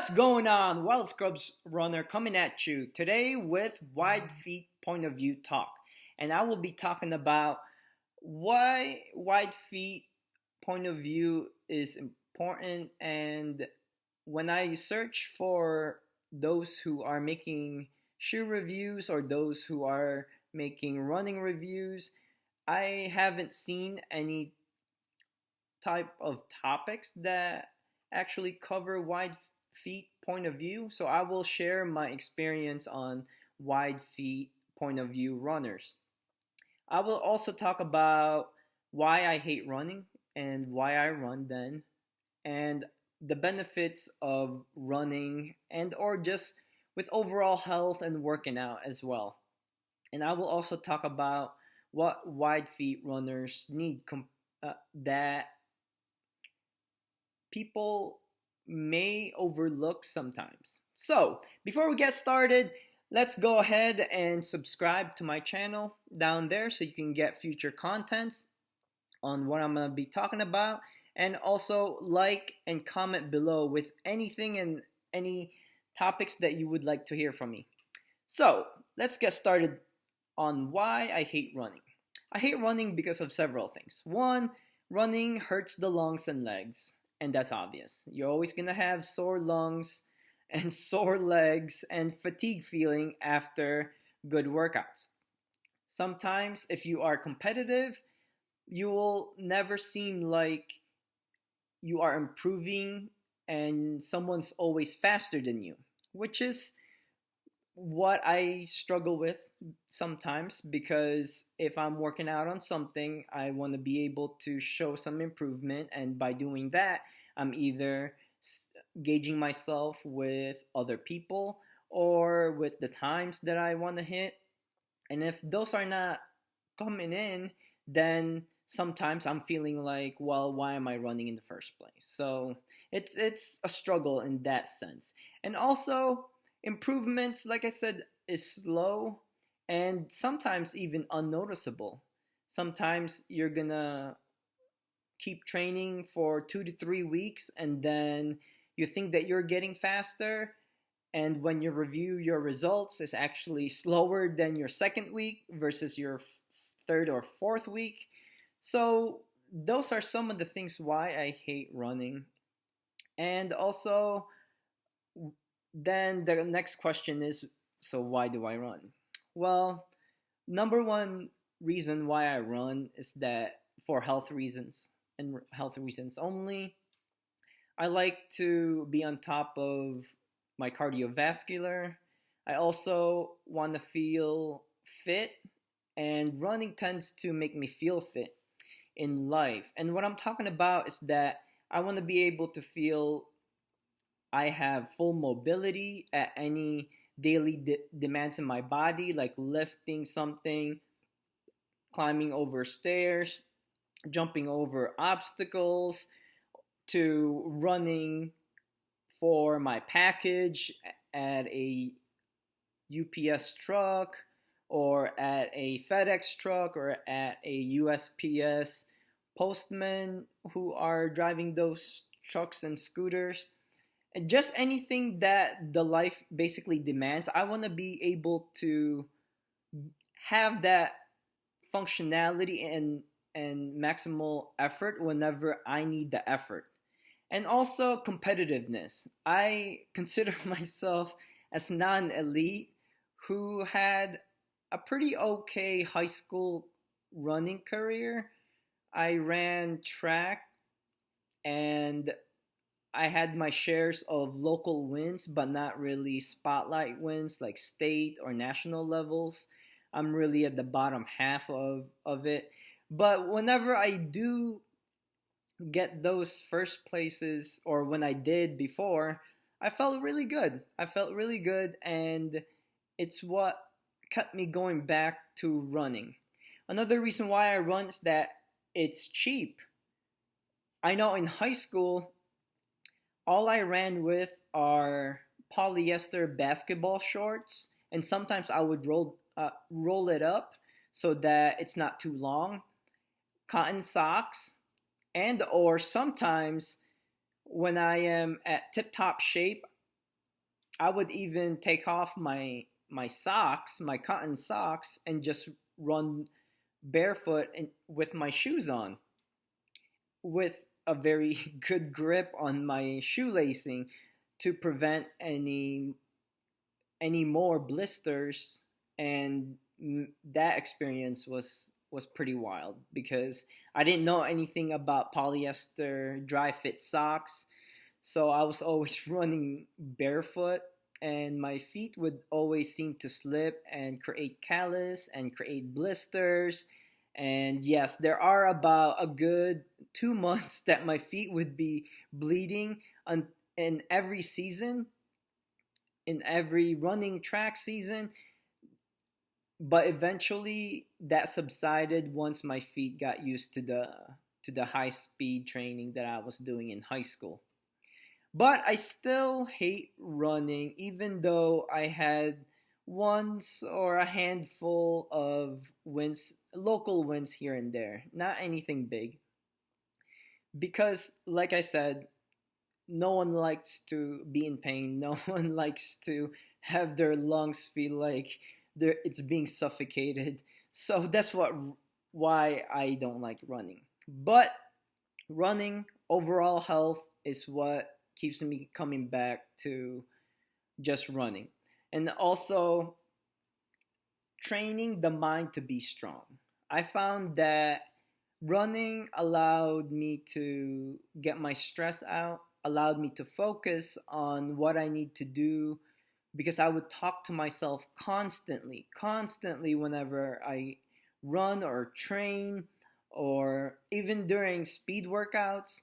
What's going on? Wild Scrubs Runner coming at you today with wide feet point of view talk. And I will be talking about why wide feet point of view is important. And when I search for those who are making shoe reviews or those who are making running reviews, I haven't seen any type of topics that actually cover wide feet point of view. So I will share my experience on wide feet point of view runners. I will also talk about why I hate running and why I run then, and the benefits of running and or just with overall health and working out as well. And I will also talk about what wide feet runners need that people may overlook sometimes. So, before we get started, let's go ahead and subscribe to my channel down there so you can get future contents on what I'm going to be talking about. And also like and comment below with anything and any topics that you would like to hear from me. So, let's get started on why I hate running. I hate running because of several things. One, running hurts the lungs and legs. And that's obvious. You're always going to have sore lungs and sore legs and fatigue feeling after good workouts. Sometimes, if you are competitive, you will never seem like you are improving and someone's always faster than you, which is what I struggle with sometimes, because if I'm working out on something, I want to be able to show some improvement, and by doing that, I'm either gauging myself with other people or with the times that I want to hit. And if those are not coming in, then sometimes I'm feeling like, well, why am I running in the first place? So it's a struggle in that sense. And also, improvements, like I said, is slow and sometimes even unnoticeable. Sometimes you're gonna keep training for 2 to 3 weeks and then you think that you're getting faster, and when you review your results, it's actually slower than your second week versus your third or fourth week. So those are some of the things why I hate running. And also, then the next question is, so why do I run? Well, number one reason why I run is that for health reasons and health reasons only. I like to be on top of my cardiovascular. I also want to feel fit, and running tends to make me feel fit in life. And what I'm talking about is that I want to be able to feel I have full mobility at any daily demands in my body, like lifting something, climbing over stairs, jumping over obstacles, to running for my package at a UPS truck or at a FedEx truck or at a USPS postman who are driving those trucks and scooters. And just anything that the life basically demands, I want to be able to have that functionality and maximal effort whenever I need the effort. And also competitiveness. I consider myself as non-elite who had a pretty okay high school running career. I ran track and I had my shares of local wins, but not really spotlight wins like state or national levels. I'm really at the bottom half of it. But whenever I do get those first places, or when I did before, I felt really good. I felt really good, and it's what kept me going back to running. Another reason why I run is that it's cheap. I know in high school, all I ran with are polyester basketball shorts, and sometimes I would roll it up so that it's not too long. Cotton socks, and or sometimes when I am at tip-top shape, I would even take off my socks, my cotton socks, and just run barefoot and with my shoes on, with a very good grip on my shoelacing to prevent any more blisters. And that experience was pretty wild because I didn't know anything about polyester dry fit socks. So I was always running barefoot, and my feet would always seem to slip and create callus and create blisters. And yes, there are about a good 2 months that my feet would be bleeding in every season, in every running track season. But eventually that subsided once my feet got used to the high speed training that I was doing in high school. But I still hate running, even though I had once or a handful of wins, local wins here and there. Not anything big. Because, like I said, no one likes to be in pain. No one likes to have their lungs feel like it's being suffocated. So that's why I don't like running. But running, overall health is what keeps me coming back to just running. And also training the mind to be strong. I found that running allowed me to get my stress out, allowed me to focus on what I need to do, because I would talk to myself constantly whenever I run or train, or even during speed workouts.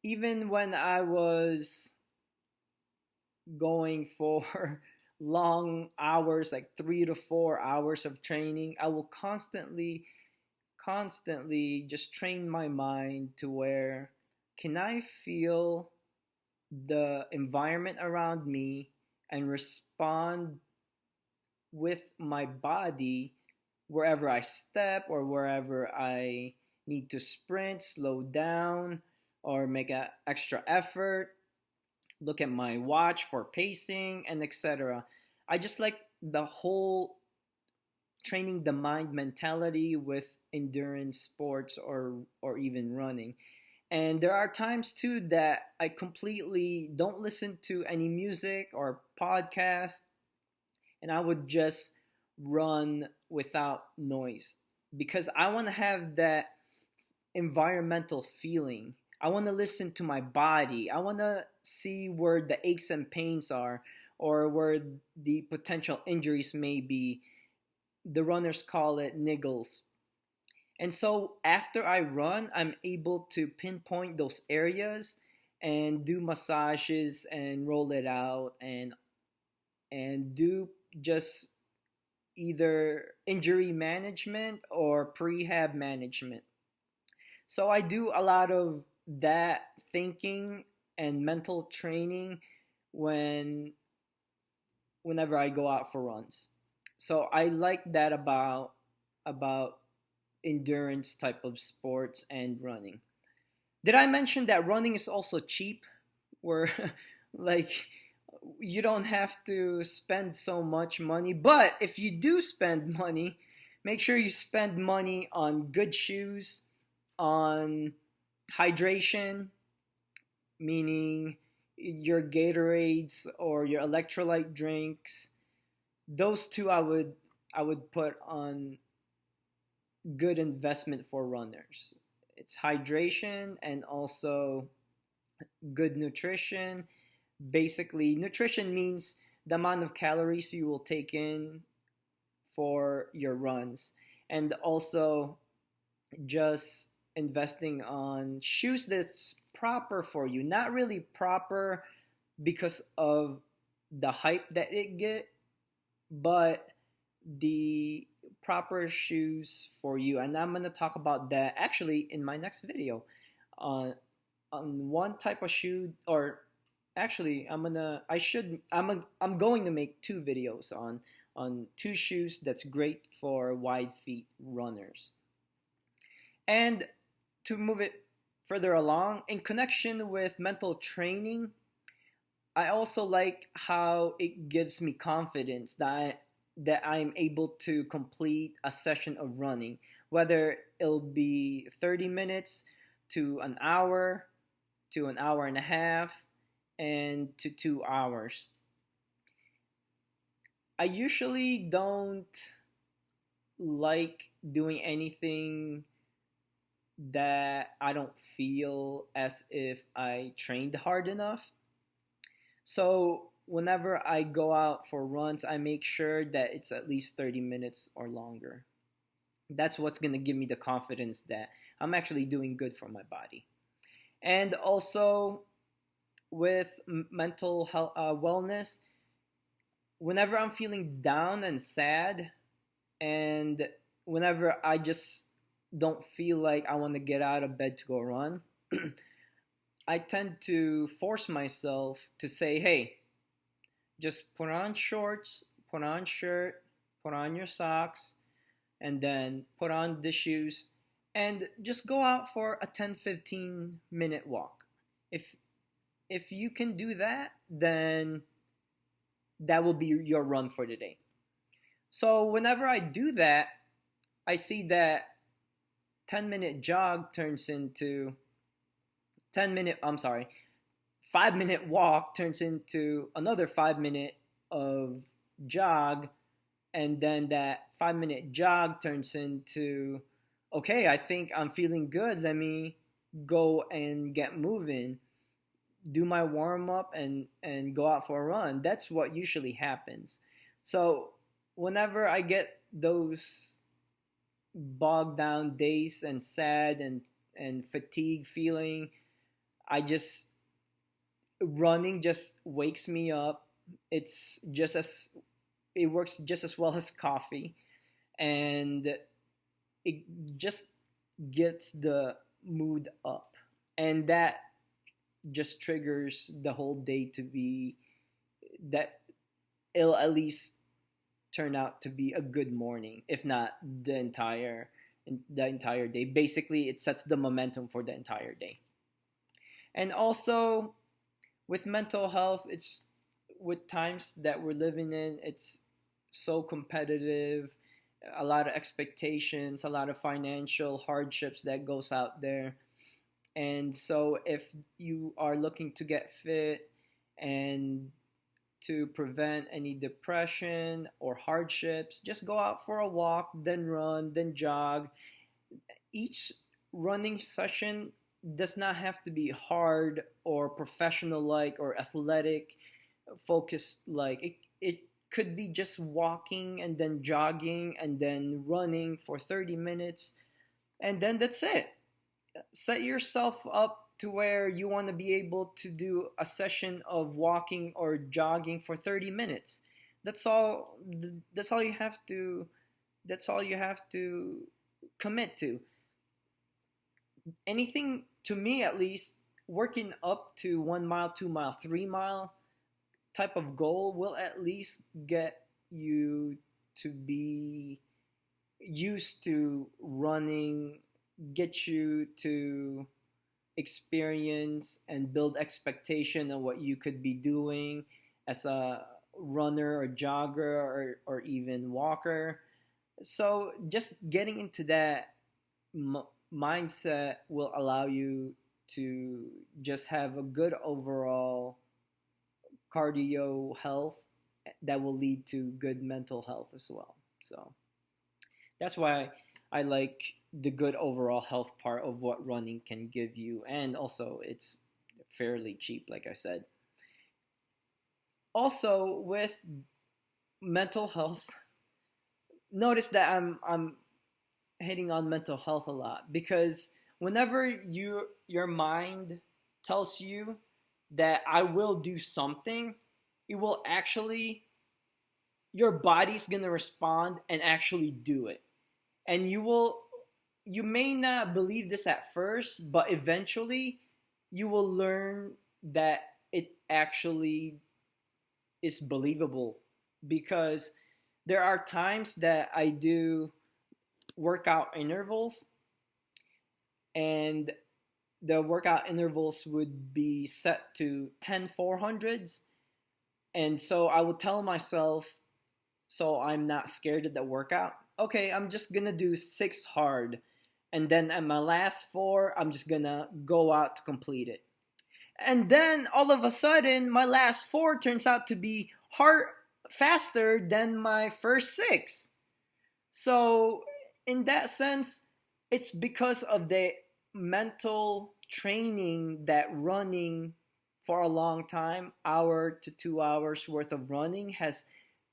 Even when I was going for long hours, like 3 to 4 hours of training, I will constantly just train my mind to where can I feel the environment around me and respond with my body wherever I step or wherever I need to sprint, slow down, or make an extra effort, look at my watch for pacing, and etc. I just like the whole training the mind mentality with endurance sports or even running. And there are times too that I completely don't listen to any music or podcast, and I would just run without noise because I want to have that environmental feeling. I want to listen to my body. I want to see where the aches and pains are or where the potential injuries may be. The runners call it niggles. And so after I run, I'm able to pinpoint those areas and do massages and roll it out and do just either injury management or prehab management. So I do a lot of that thinking and mental training when whenever I go out for runs. So I like that about endurance type of sports and running. Did I mention that running is also cheap? Where like you don't have to spend so much money, but if you do spend money, make sure you spend money on good shoes, on hydration, meaning your Gatorades or your electrolyte drinks. Those two I would put on good investment for runners. It's hydration and also good nutrition. Basically, nutrition means the amount of calories you will take in for your runs, and also just investing on shoes that's proper for you. Not really proper because of the hype that it get, but the proper shoes for you. And I'm gonna talk about that actually in my next video on one type of shoe, or actually I'm going to make two videos on two shoes that's great for wide feet runners. And to move it further along, in connection with mental training, I also like how it gives me confidence that I'm able to complete a session of running, whether it'll be 30 minutes to an hour and a half and to 2 hours. I usually don't like doing anything that I don't feel as if I trained hard enough. So whenever I go out for runs, I make sure that it's at least 30 minutes or longer. That's what's going to give me the confidence that I'm actually doing good for my body. And also with mental health, wellness, whenever I'm feeling down and sad, and whenever I just don't feel like I want to get out of bed to go run, I tend to force myself to say, hey, just put on shorts, put on shirt, put on your socks, and then put on the shoes and just go out for a 10-15 minute walk. If if you can do that, then that will be your run for the day. So whenever I do that, I see that 10-minute jog turns into 10 minute, I'm sorry, 5 minute walk turns into another 5 minute of jog, and then that 5 minute jog turns into, okay, I think I'm feeling good, let me go and get moving, do my warm up, and go out for a run. That's what usually happens. So whenever I get those bogged down days and sad and fatigue feeling, I just running just wakes me up. It's just as it works just as well as coffee, and it just gets the mood up, and that just triggers the whole day to be that it'll at least turn out to be a good morning, if not the entire day. Basically, it sets the momentum for the entire day. And also with mental health, it's with times that we're living in, it's so competitive, a lot of expectations, a lot of financial hardships that goes out there. And so if you are looking to get fit and to prevent any depression or hardships, just go out for a walk, then run, then jog. Each running session does not have to be hard or professional like or athletic focused like. It could be just walking and then jogging and then running for 30 minutes, and then that's it. Set yourself up to where you want to be able to do a session of walking or jogging for 30 minutes. That's all you have to that's all you have to commit to. Anything, to me at least, working up to 1 mile, 2 mile, 3 mile type of goal will at least get you to be used to running, get you to experience and build expectation of what you could be doing as a runner or jogger or even walker. So just getting into that mindset will allow you to just have a good overall cardio health that will lead to good mental health as well. So that's why I like the good overall health part of what running can give you, and also it's fairly cheap, like I said. Also, with mental health, notice that I'm hitting on mental health a lot because whenever your mind tells you that I will do something, it will actually your body's gonna respond and actually do it. And you may not believe this at first, but eventually you will learn that it actually is believable, because there are times that I do workout intervals, and the workout intervals would be set to 10 400s. And so I would tell myself, so I'm not scared of the workout, okay, I'm just gonna do 6 hard. And then at my last 4, I'm just gonna go out to complete it. And then all of a sudden, my last 4 turns out to be hard, faster than my first 6. So, in that sense, it's because of the mental training that running for a long time, hour to 2 hours worth of running, has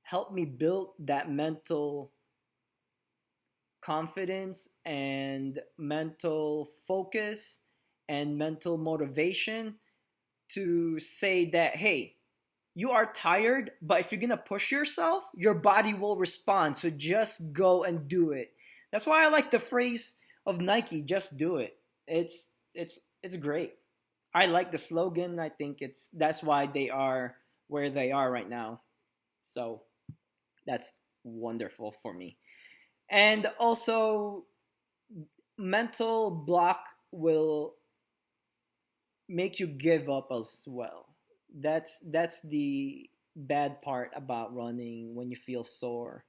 helped me build that mental confidence and mental focus and mental motivation to say that, hey, you are tired, but if you're gonna push yourself, your body will respond. So just go and do it. That's why I like the phrase of Nike, just do it. It's great. I like the slogan. I think that's why they are where they are right now. So that's wonderful for me. And also, mental block will make you give up as well. That's the bad part about running when you feel sore.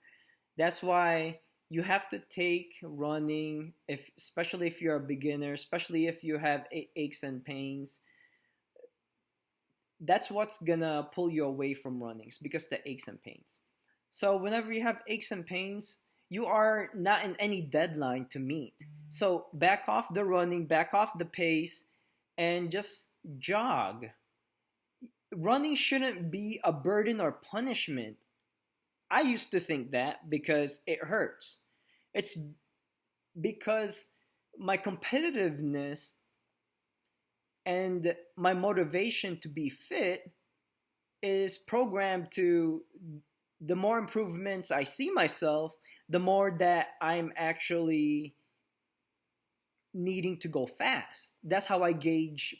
That's why you have to take running, if especially if you're a beginner, especially if you have aches and pains. That's what's gonna pull you away from runnings, because the aches and pains. So whenever you have aches and pains, you are not in any deadline to meet. So back off the running, back off the pace, and just jog. Running shouldn't be a burden or punishment. I used to think that because it hurts. It's because my competitiveness and my motivation to be fit is programmed to, the more improvements I see myself, the more that I'm actually needing to go fast. That's how I gauge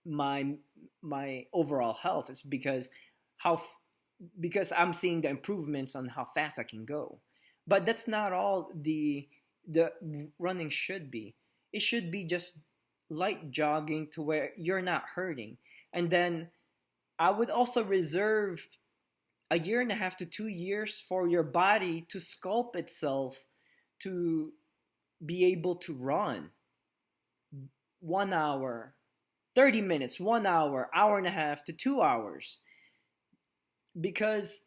my my overall health. It's because how because I'm seeing the improvements on how fast I can go. But that's not all the running should be. It should be just light jogging to where you're not hurting. And then I would also reserve a year and a half to 2 years for your body to sculpt itself to be able to run 1 hour, 30 minutes, 1 hour, hour and a half to 2 hours. Because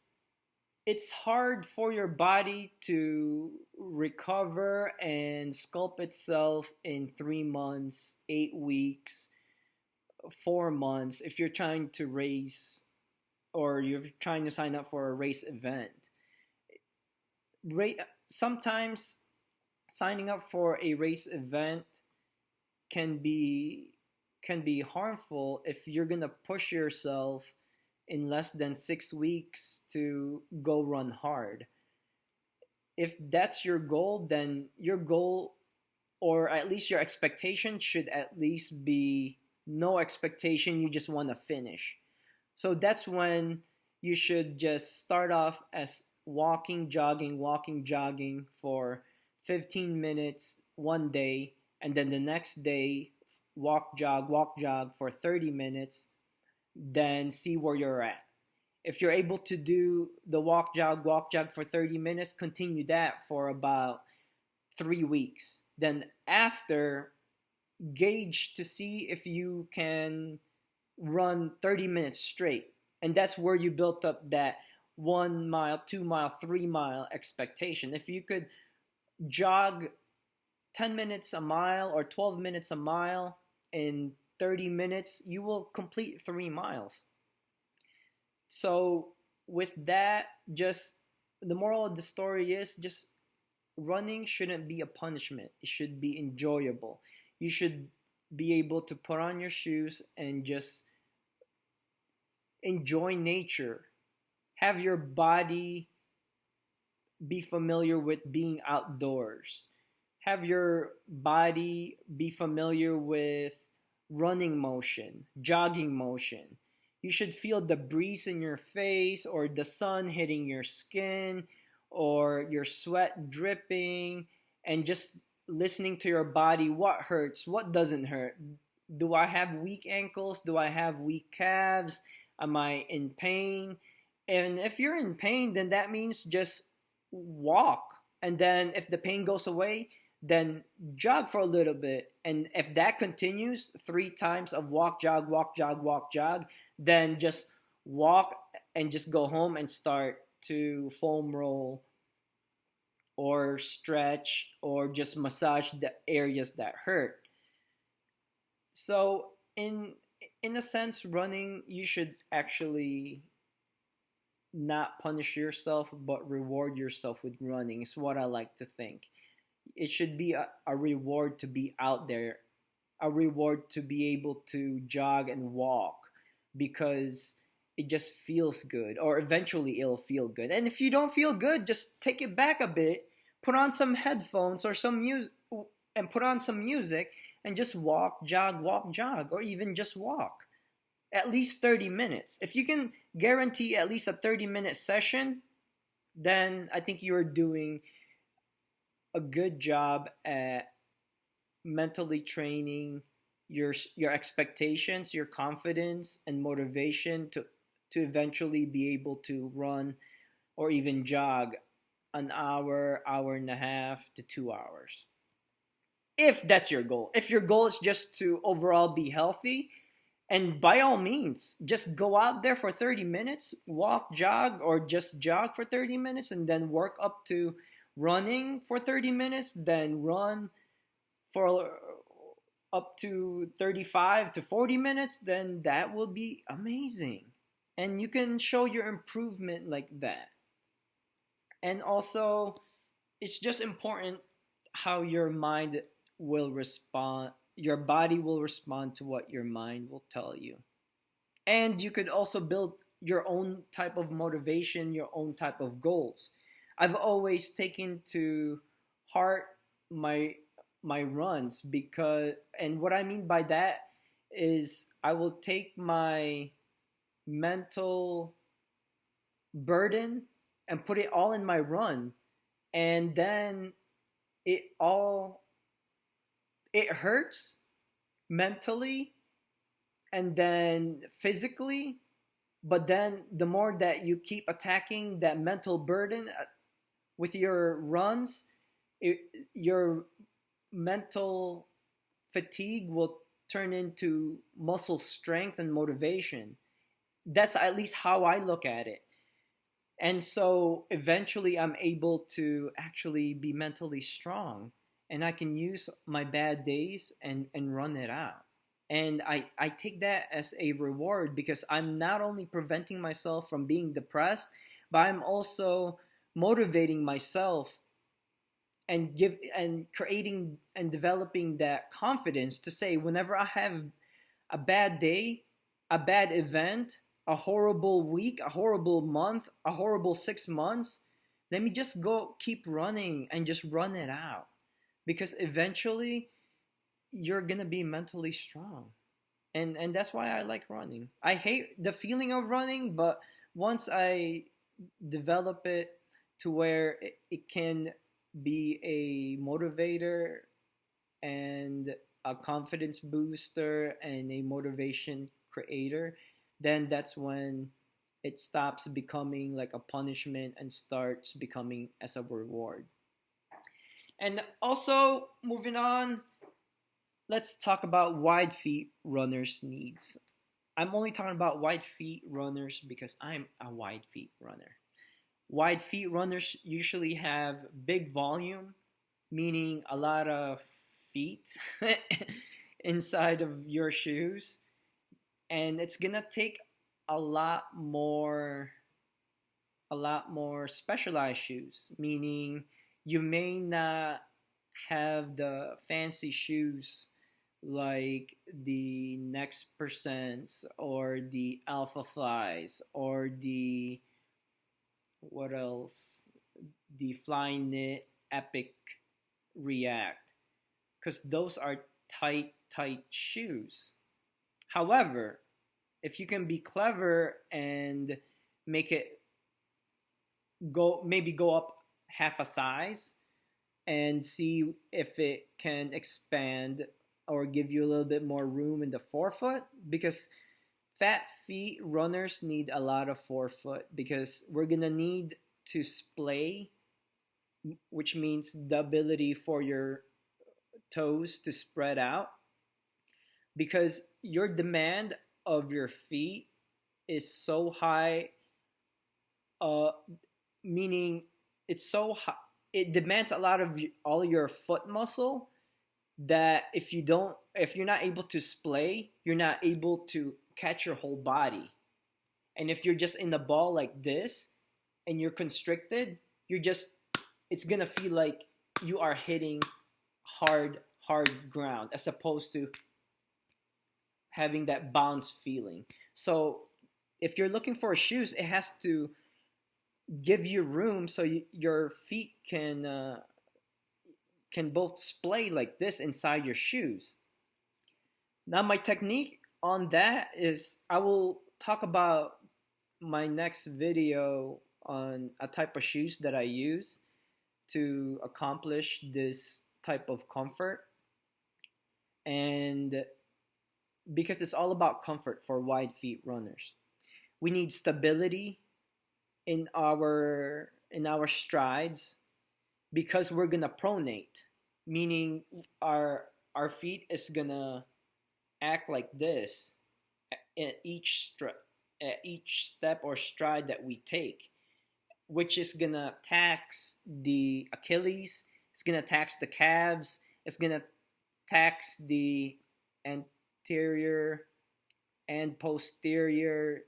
it's hard for your body to recover and sculpt itself in 3 months, 8 weeks, 4 months if you're trying to race or you're trying to sign up for a race event. Sometimes signing up for a race event can be harmful if you're gonna push yourself in less than 6 weeks to go run hard. If that's your goal, then your goal, or at least your expectation, should at least be no expectation, you just want to finish. So that's when you should just start off as walking, jogging for 15 minutes one day, and then the next day walk, jog for 30 minutes, then see where you're at. If you're able to do the walk, jog for 30 minutes, continue that for about 3 weeks. Then after, gauge to see if you can run 30 minutes straight. And that's where you built up that 1 mile, 2 mile, 3 mile expectation. If you could jog 10 minutes a mile or 12 minutes a mile in 30 minutes, you will complete 3 miles. So with that, just the moral of the story is, just running shouldn't be a punishment. It should be enjoyable. You should be able to put on your shoes and just enjoy nature. Have your body be familiar with being outdoors. Have your body be familiar with running motion, jogging motion. You should feel the breeze in your face, or the sun hitting your skin, or your sweat dripping, and just listening to your body, what hurts, what doesn't hurt. Do I have weak ankles? Do I have weak calves? Am I in pain? And if you're in pain, then that means just walk. And then if the pain goes away, then jog for a little bit. And if that continues 3 times of walk, jog, walk, jog, walk, jog, then just walk and just go home and start to foam roll or stretch or just massage the areas that hurt. So in a sense, running, you should actually not punish yourself but reward yourself with running is what I like to think. It should be a reward to be out there, a reward to be able to jog and walk because it just feels good, or eventually it'll feel good. And if you don't feel good, just take it back a bit, put on some headphones or some music, and put on some music and just walk, jog, or even just walk at least 30 minutes. If you can guarantee at least a 30-minute session, then I think you're doing a good job at mentally training your expectations, your confidence and motivation to eventually be able to run or even jog an hour, hour and a half to 2 hours. If that's your goal. If your goal is just to overall be healthy, and by all means, just go out there for 30 minutes, walk, jog, or just jog for 30 minutes, and then work up to running for 30 minutes, then run for up to 35 to 40 minutes, then that will be amazing. And you can show your improvement like that. And also, it's just important how your mind will respond, your body will respond to what your mind will tell you. And you could also build your own type of motivation, your own type of goals. I've always taken to heart my runs because, and what I mean by that is I will take my mental burden and put it all in my run, and then it all it hurts mentally and then physically, but then the more that you keep attacking that mental burden with your runs, your mental fatigue will turn into muscle strength and motivation. That's at least how I look at it. And so eventually I'm able to actually be mentally strong, and I can use my bad days and run it out. And I take that as a reward because I'm not only preventing myself from being depressed, but I'm also motivating myself and creating and developing that confidence to say whenever I have a bad day, a bad event, a horrible week, a horrible month, a horrible 6 months, let me just go keep running and just run it out. Because eventually you're gonna be mentally strong. And that's why I like running. I hate the feeling of running, but once I develop it to where it can be a motivator and a confidence booster and a motivation creator, then that's when it stops becoming like a punishment and starts becoming as a reward. And also, moving on, let's talk about wide feet runners' needs. I'm only talking about wide feet runners because I'm a wide feet runner. Wide feet runners usually have big volume, meaning a lot of feet inside of your shoes. And it's gonna take a lot more specialized shoes, meaning you may not have the fancy shoes like the Next Percents or the Alphaflys or the what else? The Flyknit Epic React, because those are tight shoes. However, if you can be clever and make it go up half a size and see if it can expand or give you a little bit more room in the forefoot, because fat feet runners need a lot of forefoot, because we're gonna need to splay, which means the ability for your toes to spread out, because your demand of your feet is so high, uh meaning it's so high, it demands a lot of all your foot muscle, that if you're not able to splay, you're not able to catch your whole body. And if you're just in the ball like this and you're constricted, you're just it's gonna feel like you are hitting hard ground, as opposed to having that bounce feeling. So if you're looking for shoes, it has to give you room so your feet can both splay like this inside your shoes. Now my technique on that is, I will talk about my next video on a type of shoes that I use to accomplish this type of comfort. And because it's all about comfort for wide feet runners, we need stability in our strides, because we're gonna pronate, meaning our feet is gonna act like this at each step or stride that we take, which is gonna tax the Achilles, it's gonna tax the calves, it's gonna tax the anterior and posterior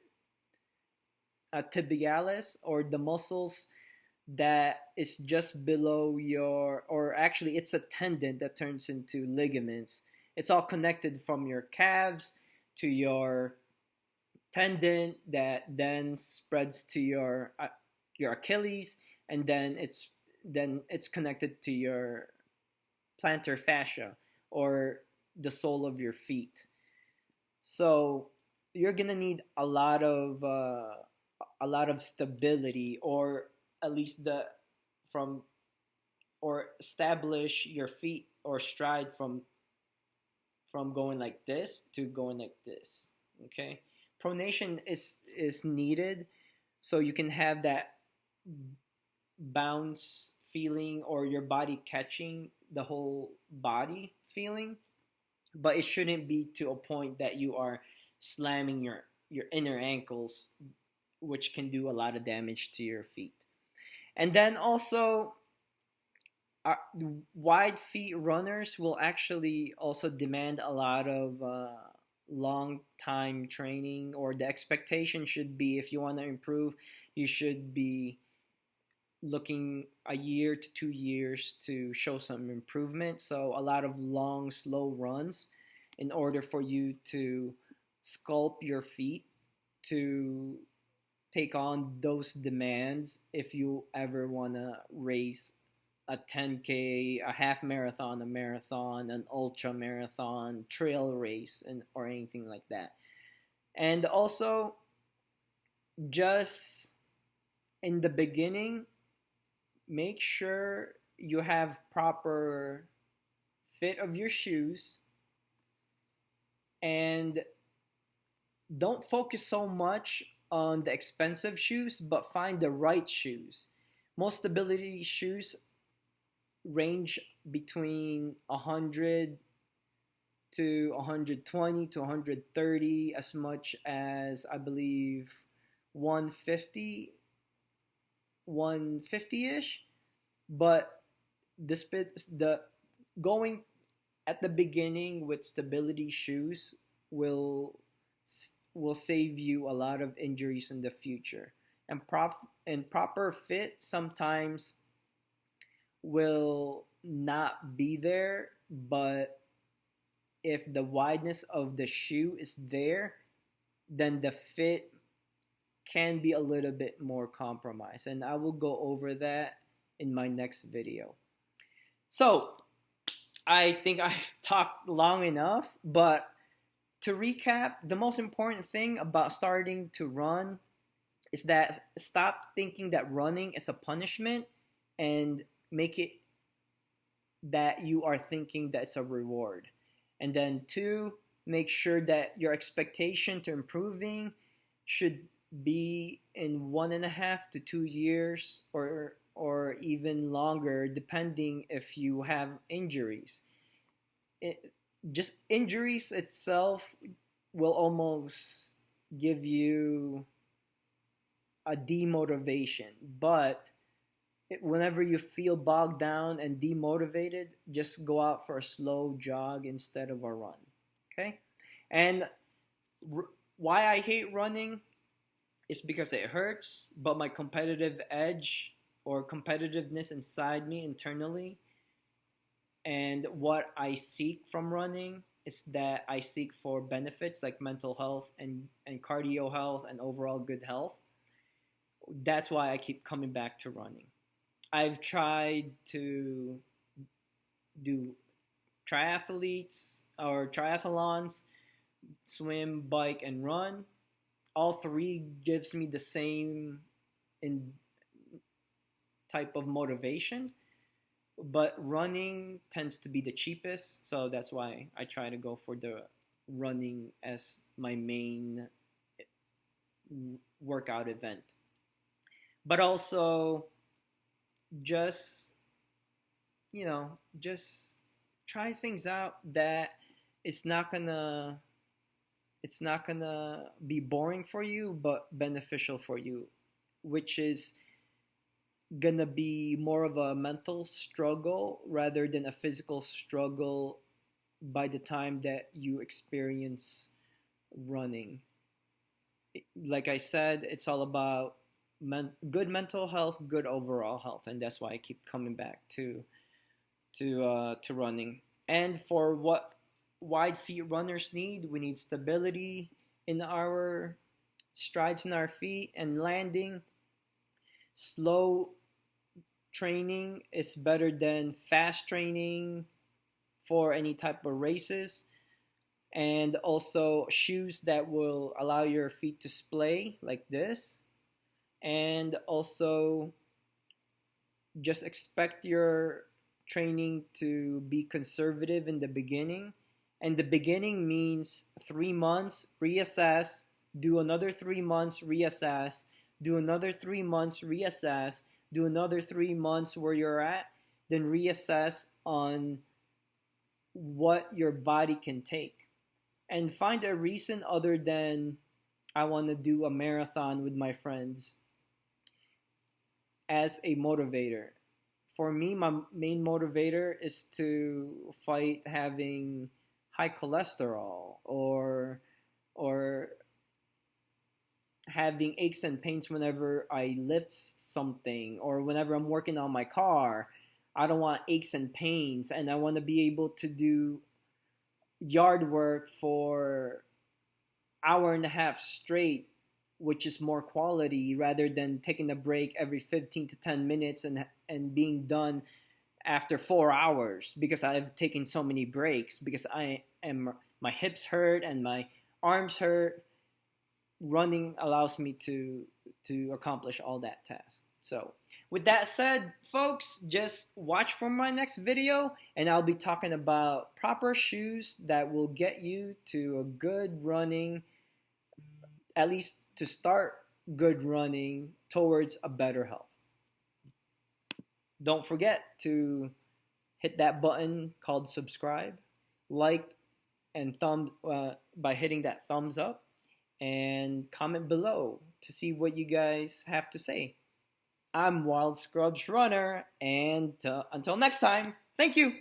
tibialis, or the muscles that is just below your, or actually it's a tendon that turns into ligaments. It's all connected from your calves to your tendon that then spreads to your Achilles, and then it's connected to your plantar fascia, or the sole of your feet. So you're gonna need a lot of stability, or at least the from or establish your feet or stride from going like this to going like this. Okay, pronation is needed, so you can have that bounce feeling, or your body catching the whole body feeling, but it shouldn't be to a point that you are slamming your inner ankles, which can do a lot of damage to your feet. And then also, uh, wide feet runners will actually also demand a lot of long time training, or the expectation should be, if you want to improve, you should be looking a year to 2 years to show some improvement. So a lot of long, slow runs in order for you to sculpt your feet to take on those demands if you ever want to race a 10K, a half marathon, a marathon, an ultra marathon, trail race, or anything like that. And also, just in the beginning, make sure you have proper fit of your shoes, and don't focus so much on the expensive shoes, but find the right shoes. Most stability shoes range between 100 to 120 to 130, as much as I believe 150 150-ish. But the going at the beginning with stability shoes will will save you a lot of injuries in the future. And proper fit sometimes will not be there, but if the wideness of the shoe is there, then the fit can be a little bit more compromised. And I will go over that in my next video. So, I think I've talked long enough, but to recap, the most important thing about starting to run is that stop thinking that running is a punishment, and make it that you are thinking that it's a reward. And then 2, make sure that your expectation to improving should be in 1.5 to 2 years, or even longer, depending if you have injuries. It, just injuries itself will almost give you a demotivation. But whenever you feel bogged down and demotivated, just go out for a slow jog instead of a run. Okay? And why I hate running is because it hurts, but my competitive edge or competitiveness inside me internally, and what I seek from running is that I seek for benefits like mental health and cardio health and overall good health. That's why I keep coming back to running. I've tried to do triathletes or triathlons, swim, bike, and run. All three gives me the same in type of motivation, but running tends to be the cheapest, so that's why I try to go for the running as my main workout event. But also, just just try things out that it's not gonna it's not gonna be boring for you, but beneficial for you, which is gonna be more of a mental struggle rather than a physical struggle by the time that you experience running. Like I said, it's all about good mental health, good overall health, and that's why I keep coming back to running. And for what wide feet runners need, we need stability in our strides in our feet and landing. Slow training is better than fast training for any type of races. And also shoes that will allow your feet to splay like this. And also just expect your training to be conservative in the beginning. And the beginning means 3 months, reassess, do another 3 months, reassess, do another 3 months, reassess, do another 3 months where you're at, then reassess on what your body can take. And find a reason other than I want to do a marathon with my friends as a motivator. For me, my main motivator is to fight having high cholesterol or having aches and pains whenever I lift something or whenever I'm working on my car. I don't want aches and pains, and I want to be able to do yard work for hour and a half straight, which is more quality rather than taking a break every 15 to 10 minutes and being done after 4 hours because I've taken so many breaks because my hips hurt and my arms hurt. Running allows me to accomplish all that task. So with that said, folks, just watch for my next video, and I'll be talking about proper shoes that will get you to a good running, at least to start good running towards a better health. Don't forget to hit that button called subscribe, like, and by hitting that thumbs up, and comment below to see what you guys have to say. I'm Wild Scrubs Runner, and until next time, thank you.